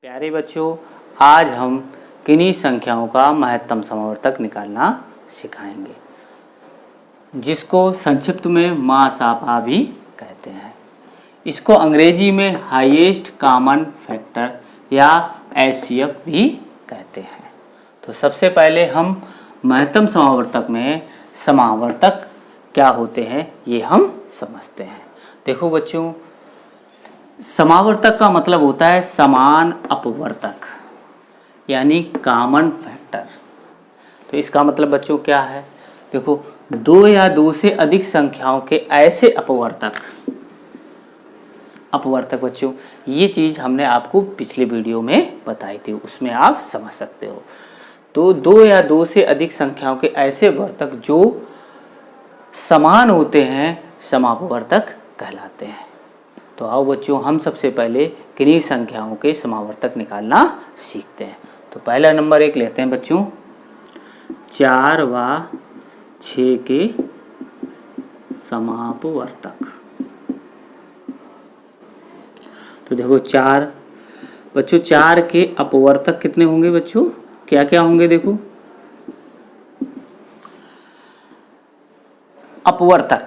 प्यारे बच्चों, आज हम किन्हीं संख्याओं का महत्तम समावर्तक निकालना सिखाएंगे, जिसको संक्षिप्त में मासापा भी कहते हैं। इसको अंग्रेजी में हाईएस्ट कॉमन फैक्टर या एचसीएफ भी कहते हैं। तो सबसे पहले हम महत्तम समावर्तक में समावर्तक क्या होते हैं ये हम समझते हैं। देखो बच्चों, समावर्तक का मतलब होता है समान अपवर्तक, यानी कॉमन फैक्टर। तो इसका मतलब बच्चों क्या है? देखो, दो या दो से अधिक संख्याओं के ऐसे अपवर्तक बच्चों, ये चीज़ हमने आपको पिछले वीडियो में बताई थी, उसमें आप समझ सकते हो। तो दो या दो से अधिक संख्याओं के ऐसे अपवर्तक जो समान होते हैं समापवर्तक कहलाते हैं। तो आओ बच्चों, हम सबसे पहले किन्हीं संख्याओं के समावर्तक निकालना सीखते हैं। तो पहला नंबर एक लेते हैं बच्चों, 4 व 6 के समापवर्तक। तो देखो बच्चों 4 के अपवर्तक कितने होंगे बच्चों? क्या क्या होंगे? देखो, अपवर्तक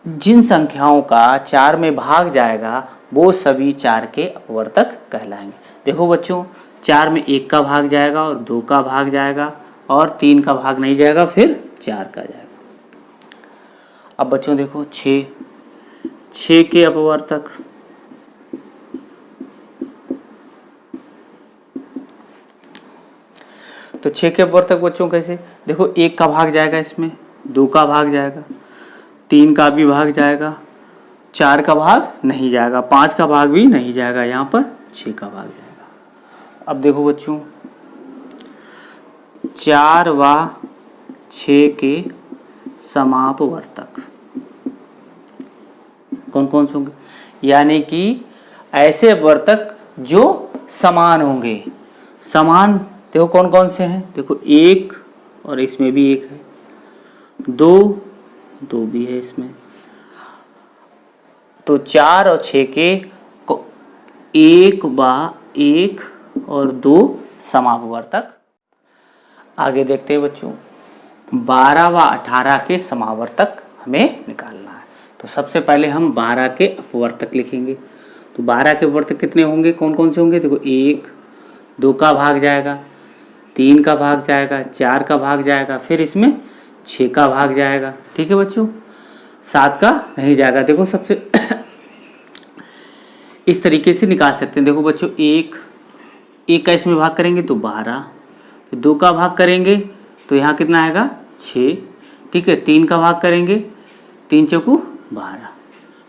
जिन संख्याओं का 4 में भाग जाएगा वो सभी 4 के अपवर्तक कहलाएंगे। देखो बच्चों, 4 में 1 का भाग जाएगा और 2 का भाग जाएगा और 3 का भाग नहीं जाएगा, फिर 4 का जाएगा। अब बच्चों देखो, 6 के अपवर्तक। तो 6 के अपवर्तक बच्चों कैसे? देखो, 1 का भाग जाएगा, इसमें 2 का भाग जाएगा, 3 का भी भाग जाएगा, 4 का भाग नहीं जाएगा, 5 का भाग भी नहीं जाएगा, यहाँ पर 6 का भाग जाएगा। अब देखो बच्चों, 4 व 6 के समापवर्तक कौन कौन से होंगे? यानी कि ऐसे अपवर्तक जो समान होंगे। समान देखो कौन कौन से हैं? देखो, 1 और इसमें भी 1 है, 2 भी है इसमें। तो 4 और 6 के 1 व 1 और 2 समापवर्तक। आगे देखते हैं बच्चों, 12 व 18 के समावर्तक हमें निकालना है। तो सबसे पहले हम 12 के अपवर्तक लिखेंगे। तो 12 के अपवर्तक कितने होंगे? कौन कौन से होंगे? देखो, 1, 2 का भाग जाएगा, 3 का भाग जाएगा, 4 का भाग जाएगा, फिर इसमें 6 का भाग जाएगा। ठीक है बच्चों, 7 का नहीं जाएगा। देखो, सबसे इस तरीके से निकाल सकते हैं। देखो बच्चों, 1 का इसमें भाग करेंगे तो 12, फिर 2 का भाग करेंगे तो यहाँ कितना आएगा? 6। ठीक है, 3 का भाग करेंगे, 3 चौकू 12।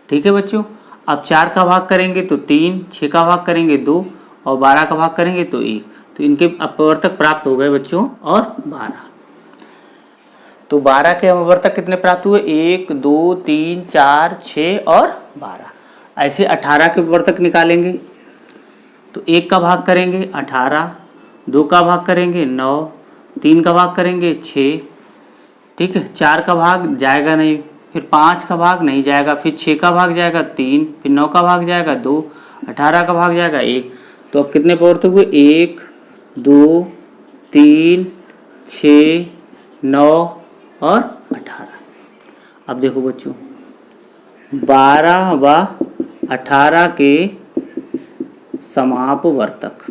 ठीक है बच्चों, अब 4 का भाग करेंगे तो 3, 6 का भाग करेंगे 2 और 12 का भाग करेंगे तो 1। तो इनके अपवर्तक प्राप्त हो गए बच्चों, और 12। तो 12 के अपवर्तक कितने प्राप्त हुए? 1, 2, 3, 4, 6 और 12। ऐसे 18 के अपवर्तक निकालेंगे। तो 1 का भाग करेंगे 18, 2 का भाग करेंगे 9, 3 का भाग करेंगे 6। ठीक है, 4 का भाग जाएगा नहीं, फिर 5 का भाग नहीं जाएगा, फिर 6 का भाग जाएगा 3, फिर 9 का भाग जाएगा 2, 18 का भाग जाएगा 1। तो अब कितने अपवर्तक हुए? 1, 2, 3, 6, 9 और 18। अब देखो बच्चों, 12 व 18 के समापवर्तक।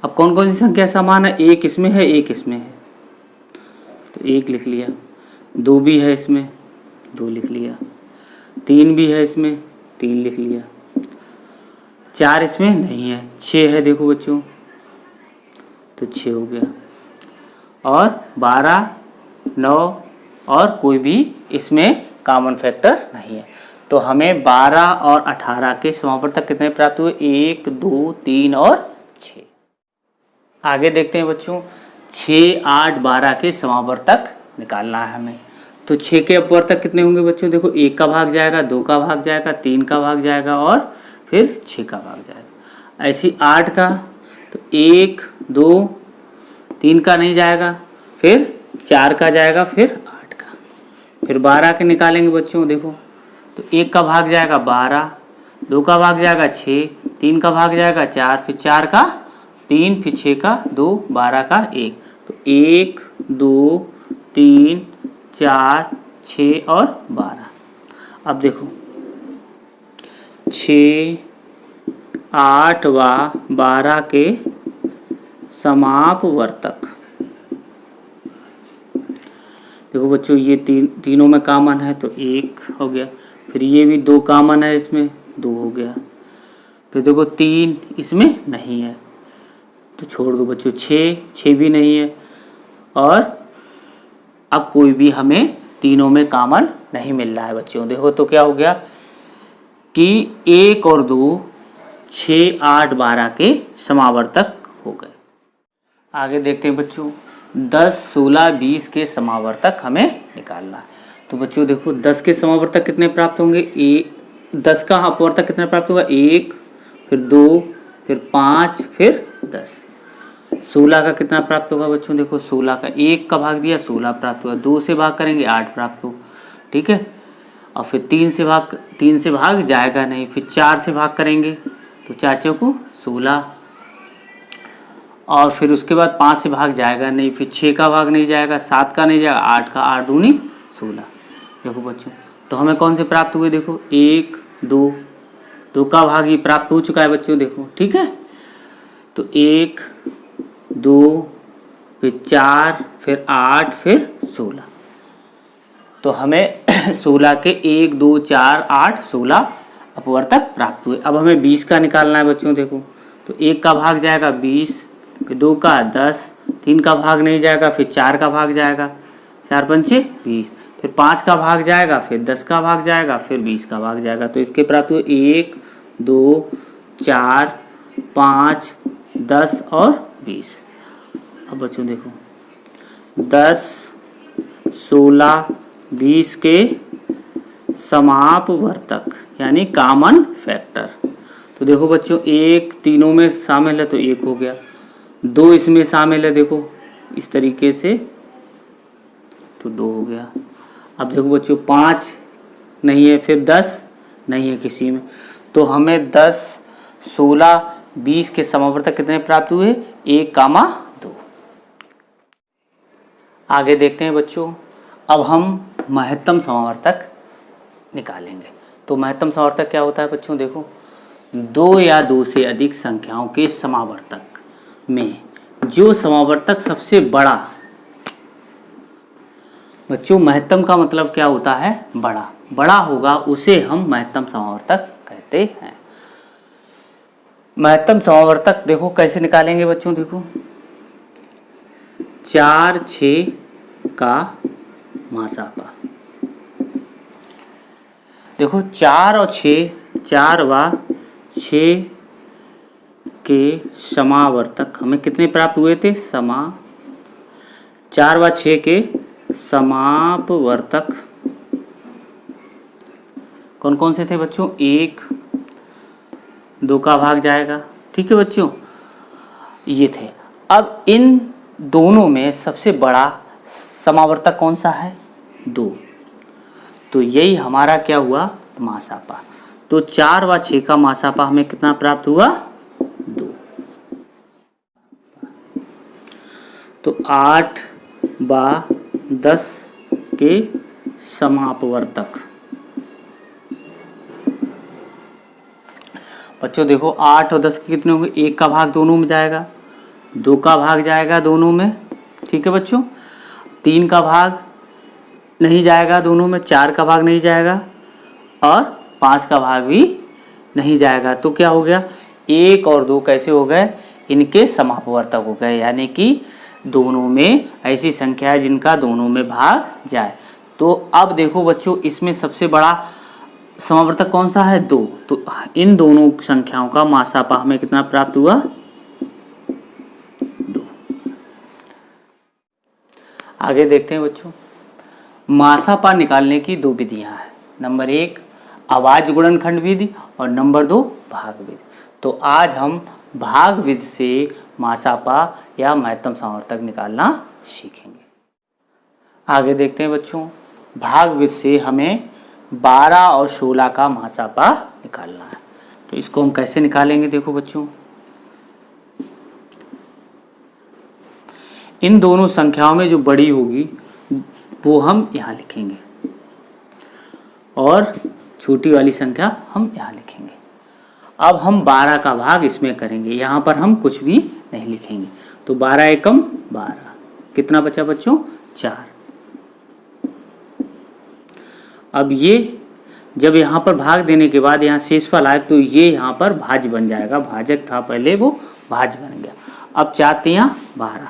अब कौन कौन सी संख्या समान है? 1 इसमें है, 1 इसमें है, तो 1 लिख लिया। 2 भी है इसमें, 2 लिख लिया। 3 भी है इसमें, 3 लिख लिया। 4 इसमें नहीं है, 6 है। देखो बच्चों, तो 6 हो गया। और 12, 9 और कोई भी इसमें कॉमन फैक्टर नहीं है। तो हमें 12 और 18 के समावर्तक कितने प्राप्त हुए? 1, 2, 3 और 6। आगे देखते हैं बच्चों, 6, 8, 12 के समावर्तक निकालना है हमें। तो 6 के अपवर्तक कितने होंगे बच्चों? देखो, 1 का भाग जाएगा, 2 का भाग जाएगा, 3 का भाग जाएगा और फिर 6 का भाग जाएगा। ऐसी 8 का, तो 1, 2, 3 का नहीं जाएगा, फिर 4 का जाएगा, फिर 8 का, फिर 12 के निकालेंगे बच्चों। देखो, तो 1 का भाग जाएगा 12, 2 का भाग जाएगा 6, 3 का भाग जाएगा 4, फिर 4 का 3, फिर 6 का 2, 12 का 1। तो 1, 2, 3, 4, 6 और 12। अब देखो 6, 8 व 12 के समापवर्तक। देखो बच्चों ये तीनों में कॉमन है तो 1 हो गया, फिर ये भी 2 कॉमन है इसमें 2 हो गया, फिर देखो 3 इसमें नहीं है तो छोड़ दो बच्चों, 6 भी नहीं है, और अब कोई भी हमें तीनों में कॉमन नहीं मिल रहा है बच्चों। देखो तो क्या हो गया कि 1 और 2 6, 8, 12 के समावर्तक हो गए। आगे देखते हैं बच्चों 10, 16, 20 के समावर्तक हमें निकालना है। तो बच्चों देखो 10 के समावर्तक कितने प्राप्त होंगे, 10 का अपवर्तक कितना प्राप्त होगा, 1, फिर 2, फिर 5, फिर 10। 16 का कितना प्राप्त होगा बच्चों, देखो 16 का 1 का भाग दिया 16 प्राप्त हुआ, 2 से भाग करेंगे 8 प्राप्त हो, ठीक है। और फिर 3 से भाग जाएगा नहीं, फिर 4 से भाग करेंगे तो 4 चौको 16, और फिर उसके बाद 5 से भाग जाएगा नहीं, फिर 6 का भाग नहीं जाएगा, 7 का नहीं जाएगा, 8 का 8 दूनी 16। देखो बच्चों तो हमें कौन से प्राप्त हुए, देखो 1, 2 का भाग ही प्राप्त हो चुका है बच्चों, देखो ठीक है। तो 1, 2, फिर 4, फिर 8, फिर 16। तो हमें 16 के 1, 2, 4, 8, 16 अपवर्तक प्राप्त हुए। अब हमें 20 का निकालना है बच्चों। देखो तो 1 का भाग जाएगा 20, फिर 2 का 10, 3 का भाग नहीं जाएगा, फिर 4 का भाग जाएगा, 4 पंचे 20, फिर 5 का भाग जाएगा, फिर 10 का भाग जाएगा, फिर 20 का भाग जाएगा। तो इसके प्राप्त हुए 1, 2, 4, 5, 10 और 20। अब बच्चों देखो 10, 16, 20 के समापवर्तक यानी कॉमन फैक्टर। तो देखो बच्चों 1 तीनों में शामिल है तो 1 हो गया, 2 इसमें शामिल है देखो इस तरीके से तो 2 हो गया। अब देखो बच्चों 5 नहीं है, फिर 10 नहीं है किसी में, तो हमें 10, 16, 20 के समावर्तक कितने प्राप्त हुए, 1, 2। आगे देखते हैं बच्चों, अब हम महत्तम समावर्तक निकालेंगे। तो महत्तम समावर्तक क्या होता है बच्चों, देखो 2 या 2 से अधिक संख्याओं के समावर्तक में जो समावर्तक सबसे बड़ा, बच्चों महत्तम का मतलब क्या होता है, बड़ा होगा उसे हम महत्तम समावर्तक कहते हैं। महत्तम समावर्तक देखो कैसे निकालेंगे बच्चों, देखो 4, 6 का मासापा। देखो 4 और 6, 4 व 6 के समावर्तक हमें कितने प्राप्त हुए थे, 4 व 6 के समापवर्तक कौन कौन से थे बच्चों, 1, 2 का भाग जाएगा, ठीक है बच्चों ये थे। अब इन दोनों में सबसे बड़ा समावर्तक कौन सा है, 2, तो यही हमारा क्या हुआ, मासापा। तो 4 व 6 का मासापा हमें कितना प्राप्त हुआ, 2। तो 8 व 10 के समापवर्तक। बच्चों देखो 8 और 10 के कितने होंगे, 1 का भाग दोनों में जाएगा, 2 का भाग जाएगा दोनों में, ठीक है बच्चों, 3 का भाग नहीं जाएगा दोनों में, 4 का भाग नहीं जाएगा और 5 का भाग भी नहीं जाएगा। तो क्या हो गया, 1 और 2 कैसे हो गए, इनके समापवर्तक हो गए, यानी कि दोनों में ऐसी संख्या है जिनका दोनों में भाग जाए। तो अब देखो बच्चों इसमें सबसे बड़ा समावर्तक कौन सा है, 2। तो इन दोनों संख्याओं का मासापा हमें कितना प्राप्त हुआ, 2। आगे देखते हैं बच्चों, मासापा निकालने की 2 विधियां हैं। नंबर 1 अभाज्य गुणनखंड विधि और नंबर 2 भाग विधि। तो आज हम भाग विधि से मासापा या महत्तम समावर्तक निकालना सीखेंगे। आगे देखते हैं बच्चों, भाग विधि से हमें 12 और 16 का मासापा निकालना है। तो इसको हम कैसे निकालेंगे, देखो बच्चों, इन दोनों संख्याओं में जो बड़ी होगी वो हम यहाँ लिखेंगे और छोटी वाली संख्या हम यहाँ लिखेंगे। अब हम 12 का भाग इसमें करेंगे, यहाँ पर हम कुछ भी नहीं लिखेंगे। तो 12 एकम 12, कितना बचा बच्चों, 4। अब ये जब यहाँ पर भाग देने के बाद यहाँ शेषफल आए तो ये यहाँ पर भाज्य बन जाएगा, भाजक था पहले वो भाज्य बन गया। अब 4 तियां 12,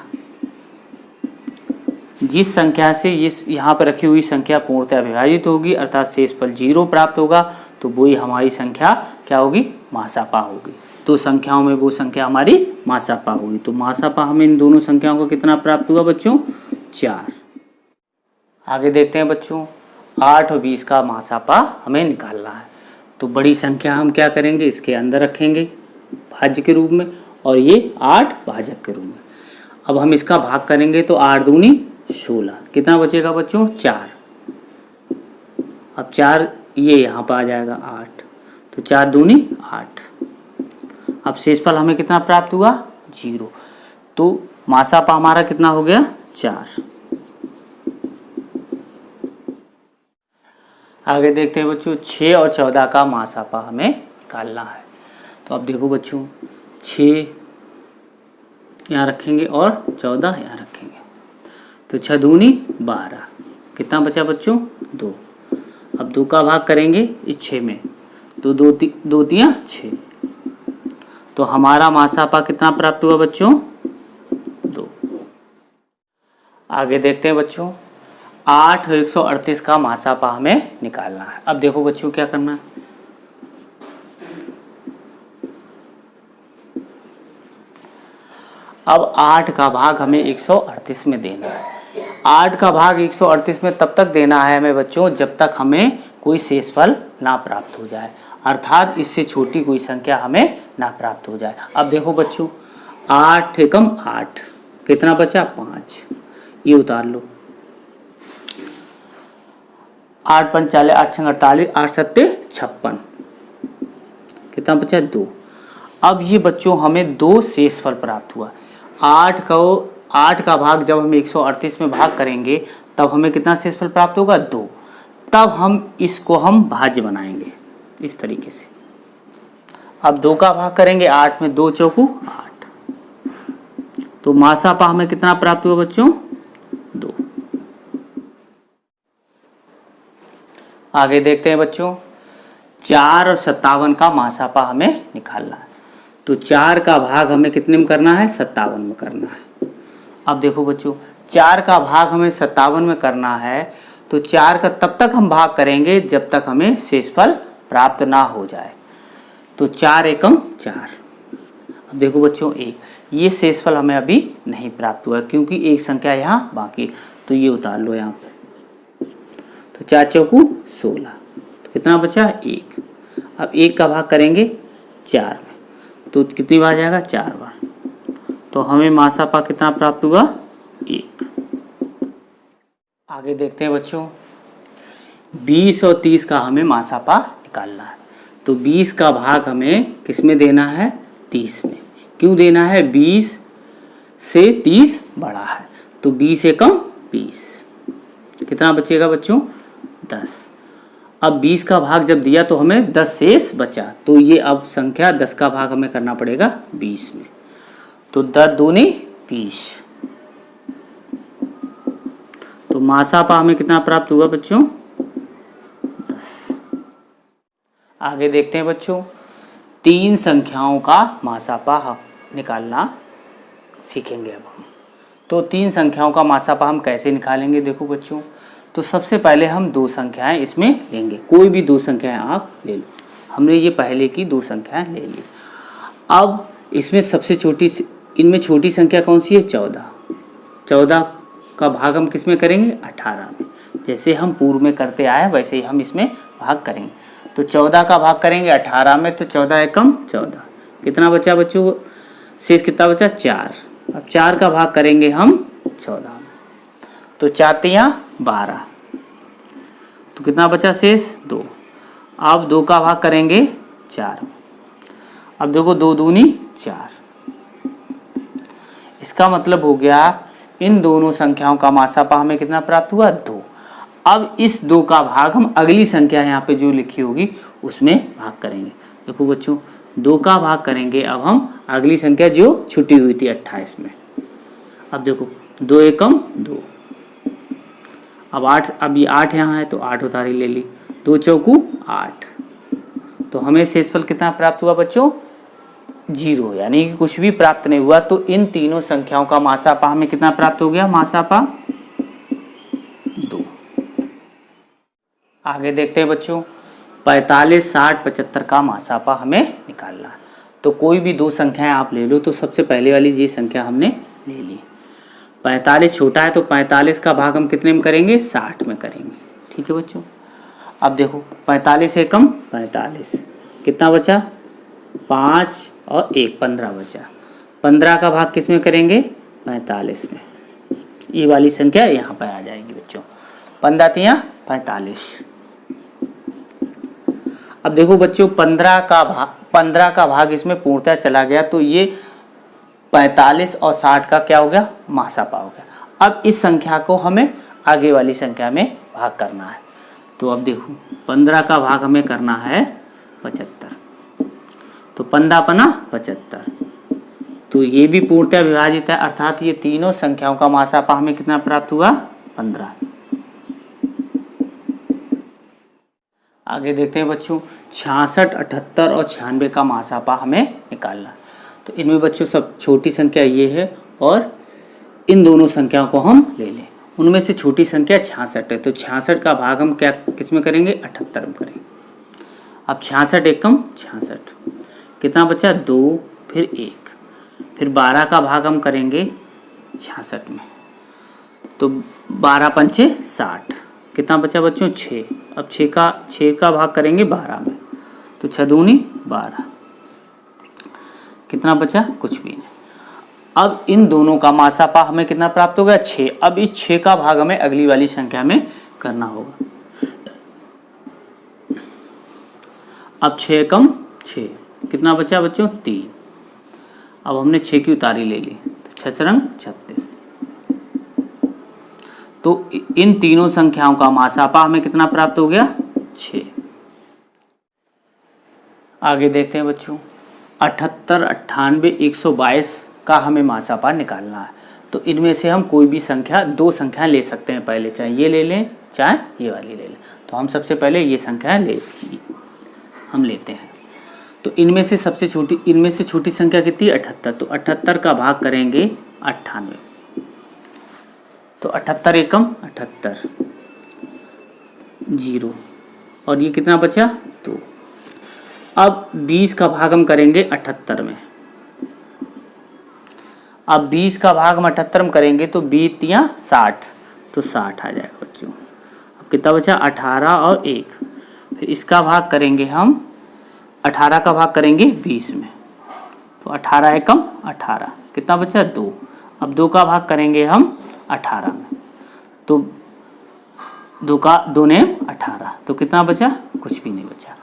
जिस संख्या से इस यहाँ पर रखी हुई संख्या पूर्णतः विभाजित होगी अर्थात शेषफल 0 प्राप्त होगा तो वही हमारी संख्या क्या होगी, मासापा होगी। तो संख्याओं में वो संख्या हमारी मासापा होगी। तो मासापा हमें इन दोनों संख्याओं को कितना प्राप्त हुआ बच्चों, 4। आगे देखते हैं बच्चों, 8 और 20 का मासापा हमें निकालना है। तो बड़ी संख्या हम क्या करेंगे, इसके अंदर रखेंगे भाज्य के रूप में और ये 8 भाजक के रूप में। अब हम इसका भाग करेंगे तो 8 दूनी 16, कितना बचेगा बच्चों, 4। अब 4 ये यहाँ पर आ जाएगा 8, तो 4 दूनी 8। अब शेषफल हमें कितना प्राप्त हुआ, 0। तो मासापा हमारा कितना हो गया, 4। आगे देखते हैं बच्चों, 6 और 14 का मासापा हमें निकालना है। तो अब देखो बच्चों, 6 यहाँ रखेंगे और 14 यहाँ रखेंगे, तो 6 दूनी 12, कितना बचा बच्चों, 2। अब 2 का भाग करेंगे इस 6 में, तो 2 तियां 6, तो हमारा मासापा कितना प्राप्त हुआ बच्चों, 2। आगे देखते हैं बच्चों, 8 और 138 का मासापा हमें निकालना है। अब देखो बच्चों क्या करना है, अब 8 का भाग हमें 138 में देना है। 8 का भाग 138 में तब तक देना है हमें बच्चों जब तक हमें कोई शेषफल ना प्राप्त हो जाए, अर्थात इससे छोटी कोई संख्या हमें ना प्राप्त हो जाए। अब देखो बच्चों, 8 एकम 8, कितना बचा, 5, ये उतार लो। 8 पंच 40, 8 छंग 48, 8 सत्ते 56, कितना बचा, 2। अब ये बच्चों हमें 2 शेषफल प्राप्त हुआ। 8 का भाग जब हम 138 में भाग करेंगे तब हमें कितना शेषफल प्राप्त होगा, 2। तब हम इसको हम भाज्य बनाएंगे इस तरीके से। अब 2 का भाग करेंगे 8 में, 2 चौकू 8, तो मासापा हमें कितना प्राप्त हुआ बच्चों, 2। आगे देखते हैं बच्चों, 4 और 57 का मासापा हमें निकालना है। तो 4 का भाग हमें कितने में करना है, 57 में करना है। अब देखो बच्चों, 4 का भाग हमें 57 में करना है, तो 4 का तब तक हम भाग करेंगे जब तक हमें शेषफल प्राप्त ना हो जाए। तो 4 एकम 4। अब देखो बच्चों, 1, ये शेषफल हमें अभी नहीं प्राप्त हुआ क्योंकि एक संख्या यहाँ बाकी, तो ये उतार लो यहाँ पे। तो 4 चौकू 16, तो कितना बचा, 1। अब 1 का भाग करेंगे 4 में, तो कितनी बार जाएगा, 4 बार। तो हमें मासापा कितना प्राप्त हुआ, 1। आगे देखते हैं बच्चों, 20 और 30 का हमें मासापा निकालना है। तो 20 का भाग हमें किस में देना है, 30 में। क्यों देना है, 20 से 30 बड़ा है, तो 20 एकम 20, कितना बचेगा बच्चों, 10। अब 20 का भाग जब दिया तो हमें 10 शेष बचा, तो ये अब संख्या 10 का भाग हमें करना पड़ेगा 20 में। तो 10 दूनी 20, तो मासापा हमें कितना प्राप्त हुआ बच्चों, 10। आगे देखते हैं बच्चों, 3 संख्याओं का मासापा निकालना सीखेंगे अब हम। तो 3 संख्याओं का मासापा हम कैसे निकालेंगे, देखो बच्चों, तो सबसे पहले हम 2 संख्याएं इसमें लेंगे। कोई भी 2 संख्याएं आप ले लो। हमने ये पहले की 2 संख्याएं ले ली। अब इसमें सबसे छोटी, इनमें छोटी संख्या कौन सी है, 14। 14 का भाग हम किस में करेंगे, 18 में। जैसे हम पूर्व में करते आए वैसे ही हम इसमें भाग करेंगे। तो 14 का भाग करेंगे 18 में, तो 14 एकम 14, कितना बचा बच्चों, शेष कितना बचा, 4। अब 4 का भाग करेंगे हम 14 में, तो 4 तियां 12, तो कितना बचा शेष, 2। अब 2 का भाग करेंगे 4 में, अब देखो 2 दूनी 4, इसका मतलब हो गया इन दोनों संख्याओं का मासापा हमें कितना प्राप्त हुआ 2। अब इस 2 का भाग हम अगली संख्या यहाँ पे जो लिखी होगी उसमें भाग करेंगे। देखो बच्चों 2 का भाग करेंगे अब हम अगली संख्या जो छुटी हुई थी 28 में। अब देखो 2 एकम 2, अब 8, अब ये 8 यहाँ है तो 8 उतारी ले ली, 2 चौकू 8, तो हमें शेषफल कितना प्राप्त हुआ बच्चों 0, यानी कि कुछ भी प्राप्त नहीं हुआ। तो इन तीनों संख्याओं का मासापा हमें कितना प्राप्त हो गया, मासापा 2। आगे देखते हैं बच्चों 45, 60, 75 का मासापा हमें निकालना है। तो कोई भी 2 संख्याएं आप ले लो, तो सबसे पहले वाली ये संख्या हमने ले ली। 45 छोटा है तो 45 का भाग हम कितने में करेंगे 60 में करेंगे। ठीक है बच्चों, अब देखो 45 एकम 45, कितना बचा 5 और 1 15 बचा। 15 का भाग किस में करेंगे 45 में, ये वाली संख्या यहाँ पर आ जाएगी बच्चों, 15 तिया 45। अब देखो बच्चों 15 का भाग इसमें पूर्णतः चला गया, तो ये 45 और 60 का क्या हो गया मासापा हो गया। अब इस संख्या को हमें आगे वाली संख्या में भाग करना है। तो अब देखो 15 का भाग हमें करना है 75, तो 15 पना 75, तो ये भी पूर्णतः विभाजित है, अर्थात ये तीनों संख्याओं का मासापा हमें कितना प्राप्त हुआ 15। आगे देखते हैं बच्चों 66, 78 और 96 का मासापा हमें निकालना। तो इनमें बच्चों सब छोटी संख्या ये है और इन दोनों संख्याओं को हम ले लें। उनमें से छोटी संख्या 66 है, तो 66 का भाग हम क्या किस में करेंगे 78 में करेंगे। अब 66 एकम 66, कितना बचा 2 फिर 1, फिर 12 का भाग हम करेंगे 66 में, तो 12 पंचे 60, कितना बचा बच्चों 6। अब 6 का भाग करेंगे 12 में, तो 6 दूनी 12, कितना बचा कुछ भी नहीं। अब इन दोनों का मासापा हमें कितना प्राप्त हो गया 6। अब इस 6 का भाग हमें अगली वाली संख्या में करना होगा। अब 6 एकम 6, कितना बचा बच्चों 3। अब हमने 6 की उतारी ले ली, तो 6 सरंग 36। तो इन तीनों संख्याओं का मासापा हमें कितना प्राप्त हो गया 6। आगे देखते हैं बच्चों 78, 98, 122 का हमें मासापा निकालना है। तो इनमें से हम कोई भी संख्या 2 संख्या ले सकते हैं पहले, चाहे ये ले लें चाहे ये वाली ले लें। तो हम सबसे पहले ये संख्या हम लेते हैं। तो इनमें से छोटी संख्या कितनी 78, तो 78 का भाग करेंगे 98, तो 78 एकम 78 0, और ये कितना बचा 2। अब 20 का भाग हम करेंगे 78 में, अब 20 का भाग हम 78 में करेंगे तो 20 तिया 60, तो 60 आ जाएगा बच्चों। अब कितना बचा 18 और 1, फिर इसका भाग करेंगे हम 18 का भाग करेंगे 20 में, तो 18 एकम 18, कितना बचा 2। अब 2 का भाग करेंगे हम 18 में, तो 2 का 2 ने 18, तो कितना बचा कुछ भी नहीं बचा।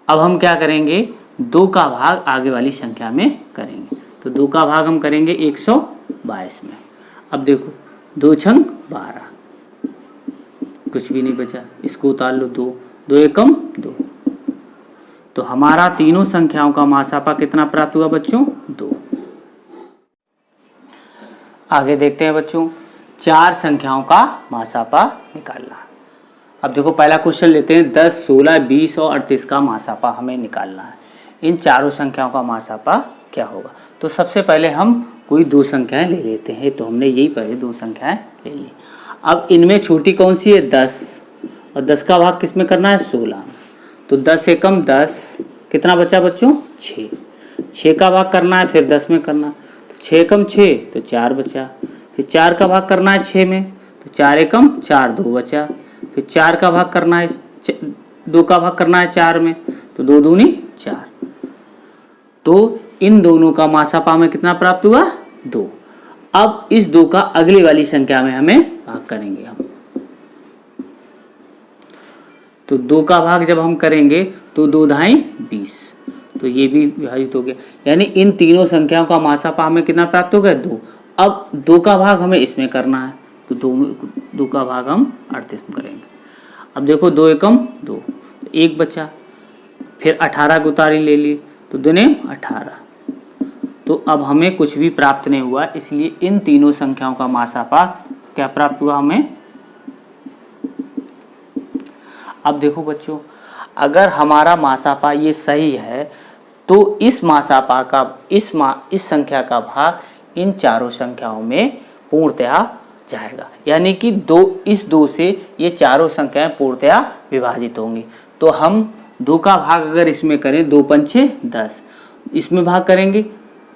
अब हम क्या करेंगे 2 का भाग आगे वाली संख्या में करेंगे, तो 2 का भाग हम करेंगे 122 में। अब देखो 2 छंग 12, कुछ भी नहीं बचा, इसको उतार लो 2 एकम 2, तो हमारा तीनों संख्याओं का मासापा कितना प्राप्त हुआ बच्चों 2। आगे देखते हैं बच्चों 4 संख्याओं का मासापा निकालना। अब देखो पहला क्वेश्चन लेते हैं 10, 16, 20 और 38 का मासापा हमें निकालना है। इन चारों संख्याओं का मासापा क्या होगा। तो सबसे पहले हम कोई 2 संख्याएं ले लेते हैं, तो हमने यही पहले 2 संख्याएं ले ली। अब इनमें छोटी कौन सी है 10, और 10 का भाग किस में करना है 16, तो 10 एकम 10, कितना बचा बच्चों 6। 6 का भाग करना है फिर 10 में करना, तो 6 एकम 6, तो 4 बचा, फिर 4 का भाग करना है 6 में, तो 4 एकम 4, 2 बचा, फिर 4 का भाग करना है 2 का भाग करना है 4 में, तो 2 दूनी 4। तो इन दोनों का मासापा में कितना प्राप्त हुआ 2। अब इस 2 का अगली वाली संख्या में हमें भाग करेंगे हम, तो 2 का भाग जब हम करेंगे तो 2 धाई 20, तो ये भी विभाजित हो गया, यानी इन तीनों संख्याओं का मासापा हमें कितना प्राप्त हो गया 2। अब 2 का भाग हमें इसमें करना है, तो 2 का भाग हम 38 में करेंगे। अब देखो 2 एकम 2, 1 बचा, फिर 18 की उतारी ले ली, तो 2 ने 18। तो अब हमें कुछ भी प्राप्त नहीं हुआ, इसलिए इन तीनों संख्याओं का मासापा क्या प्राप्त हुआ हमें। अब देखो बच्चों, अगर हमारा मासापा ये सही है तो इस मासापा का इस संख्या का भाग इन चारों संख्याओं में पूर्णतया जाएगा, यानी कि 2 से ये चारों संख्याएं पूर्णतया विभाजित होंगी। तो हम 2 का भाग अगर इसमें करें, 2 पंछे 10, इसमें भाग करेंगे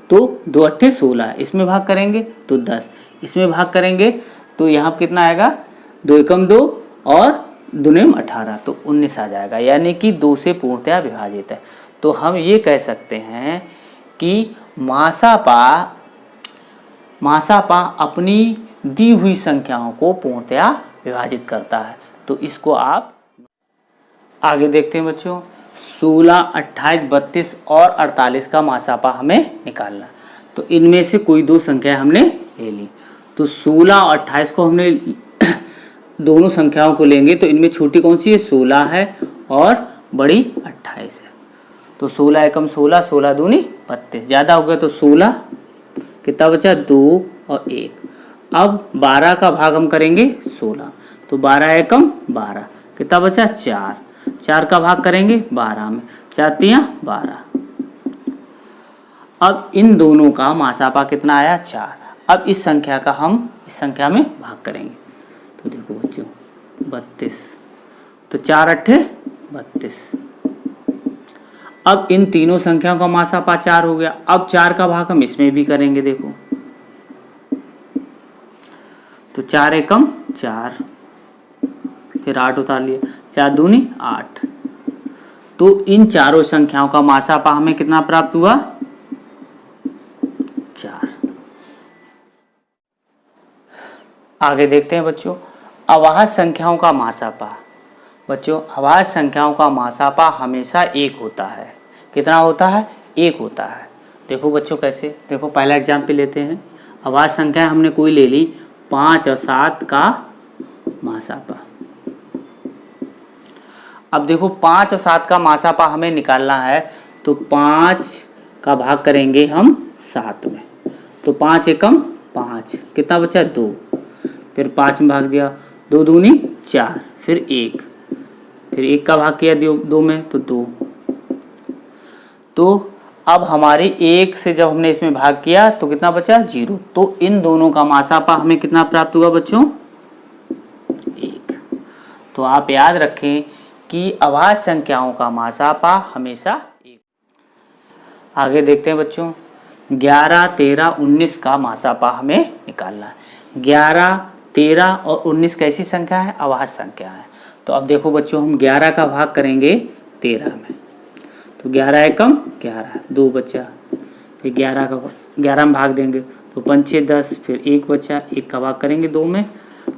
तो 2 अट्ठे 16, इसमें भाग करेंगे तो 10, इसमें भाग करेंगे तो यहाँ कितना आएगा 2 एकम 2 और 2 नेम 18, तो 19 आ जाएगा, यानी कि 2 से पूर्णतया विभाजित है। तो हम ये कह सकते हैं कि मासापा अपनी दी हुई संख्याओं को पूर्णतया विभाजित करता है। तो इसको आप आगे देखते हैं बच्चों। 16, 28, 32 और 48 का मासापा हमें निकालना, तो इनमें से कोई 2 संख्या हमने ले ली। तो 16 और 28 को हमने दोनों संख्याओं को लेंगे, तो इनमें छोटी कौन सी है 16 है और बड़ी 28 है। तो 16 एकम 16, 16 दूनी 32, ज़्यादा हो गया तो 16, कितना बचा 2 और 1। अब 12 का भाग हम करेंगे 16, तो 12 एकम 12, कितना बचा 4, 4 का भाग करेंगे 12 में, 4 तियां 12। अब इन दोनों का मासापा कितना आया 4। अब इस संख्या का हम इस संख्या में भाग करेंगे, तो देखो बच्चों 32, तो 4 अट्ठे 32। अब इन तीनों संख्याओं का मासापा 4 हो गया। अब 4 का भाग हम इसमें भी करेंगे, देखो तो 4 एकम 4, फिर 8 उतार लिया, 4 दूनी 8। तो इन चारों संख्याओं का मासापा हमें कितना प्राप्त हुआ 4। आगे देखते हैं बच्चों, अभाज्य संख्याओं का मासापा। बच्चों अभाज्य संख्याओं का मासापा हमेशा 1 होता है। कितना होता है 1 होता है। देखो बच्चों कैसे, देखो पहला एग्जाम्पल लेते हैं। अभाज्य संख्या हमने कोई ले ली 5 और 7 का मासापा। अब देखो 5 और 7 का मासापा हमें निकालना है, तो 5 का भाग करेंगे हम 7 में, तो 5 एकम 5, कितना बचा 2, फिर 5 में भाग दिया, 2 दूनी 4, फिर 1, फिर 1 का भाग किया 2 में, तो 2। तो अब हमारी 1 से जब हमने इसमें भाग किया तो कितना बचा 0। तो इन दोनों का मासापा हमें कितना प्राप्त हुआ बच्चों 1। तो आप याद रखें कि अभाज्य संख्याओं का मासापा हमेशा 1। आगे देखते हैं बच्चों, 11, 13, 19 का मासापा हमें निकालना है। 11, 13 और 19 कैसी संख्या है अभाज्य संख्या है। तो अब देखो बच्चों, हम 11 का भाग करेंगे 13 में, तो 11 एकम 11, 2 बचा, फिर 11 में भाग देंगे तो 5 6 10, फिर 1 बचा, 1 का भाग करेंगे 2 में,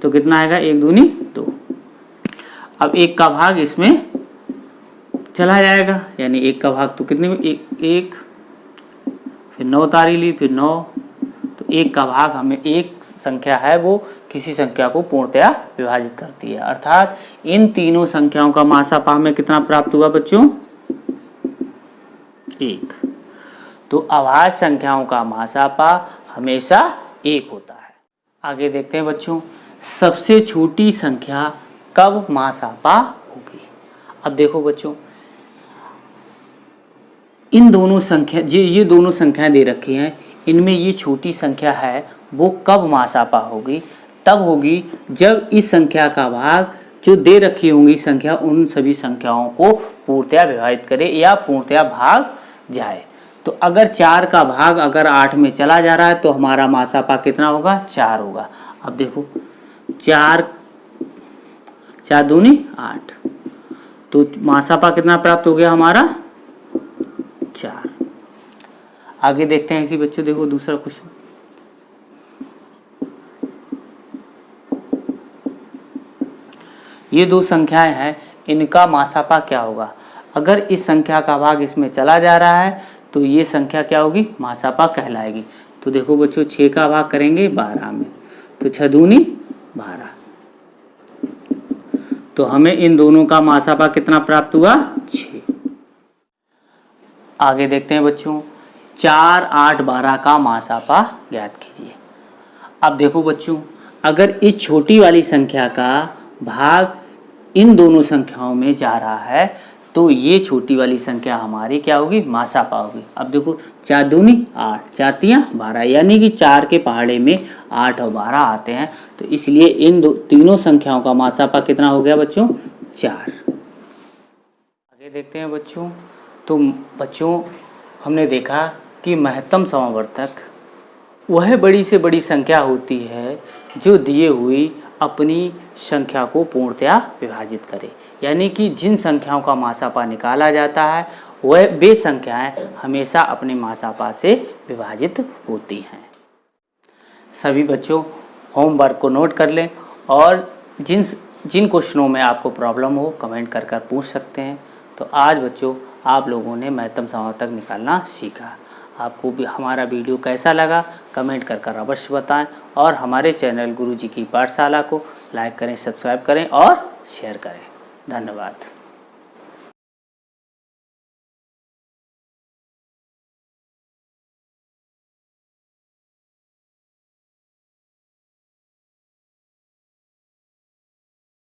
तो कितना आएगा 1 दूनी 2। अब 1 का भाग इसमें चला जाएगा, यानी 1 का भाग तो कितने में 1, फिर 9 तारी ली, फिर 9, तो 1 का भाग हमें एक संख्या है वो किसी संख्या को पूर्णतया विभाजित करती है। अर्थात इन तीनों संख्याओं का मासापा हमें कितना प्राप्त हुआ बच्चों 1। तो अभाज्य संख्याओं का मासापा हमेशा 1 होता है। आगे देखते हैं बच्चों, सबसे छोटी संख्या कब मासापा होगी। अब देखो बच्चों, इन दोनों संख्या ये दोनों संख्याएं दे रखी हैं, इनमें ये छोटी संख्या है वो कब मासापा होगी। तब होगी जब इस संख्या का भाग जो दे रखी होंगी संख्या उन सभी संख्याओं को पूर्णतया विभाजित करे या पूर्णतया भाग जाए। तो अगर 4 का भाग अगर 8 में चला जा रहा है तो हमारा मासापा कितना होगा 4 होगा। अब देखो 4 दूनी 8, तो मासापा कितना प्राप्त हो गया हमारा 4। आगे देखते हैं इसी बच्चों, देखो दूसरा क्वेश्चन। ये 2 संख्याएं हैं, इनका मासापा क्या होगा। अगर इस संख्या का भाग इसमें चला जा रहा है तो ये संख्या क्या होगी, मासापा कहलाएगी। तो देखो बच्चों 6 का भाग करेंगे 12 में, तो 6 दूनी 12। तो हमें इन दोनों का मासापा कितना प्राप्त हुआ, 6। आगे देखते हैं बच्चों, 4, 8, 12 का मासापा ज्ञात कीजिए। अब देखो बच्चों, अगर इस छोटी वाली संख्या का भाग इन दोनों संख्याओं में जा रहा है तो ये छोटी वाली संख्या हमारी क्या होगी, मासापा होगी। अब देखो 4 दूनी 8, 4 तियां 12, यानी कि 4 के पहाड़े में 8 और 12 आते हैं। तो इसलिए इन तीनों संख्याओं का मासापा कितना हो गया बच्चों, 4। आगे देखते हैं बच्चों, तो बच्चों हमने देखा कि महत्तम समवर्तक वह बड़ी से बड़ी संख्या होती है जो दिए हुई अपनी संख्या को पूर्णतया विभाजित करे, यानी कि जिन संख्याओं का मासापा निकाला जाता है वह वे संख्याएं हमेशा अपने मासापा से विभाजित होती हैं। सभी बच्चों होमवर्क को नोट कर लें और जिन क्वेश्चनों में आपको प्रॉब्लम हो कमेंट कर पूछ सकते हैं। तो आज बच्चों आप लोगों ने महत्तम समवर्तक निकालना सीखा। आपको भी हमारा वीडियो कैसा लगा कमेंट कर अवश्य बताएं और हमारे चैनल गुरुजी की पाठशाला को लाइक करें, सब्सक्राइब करें और शेयर करें। धन्यवाद।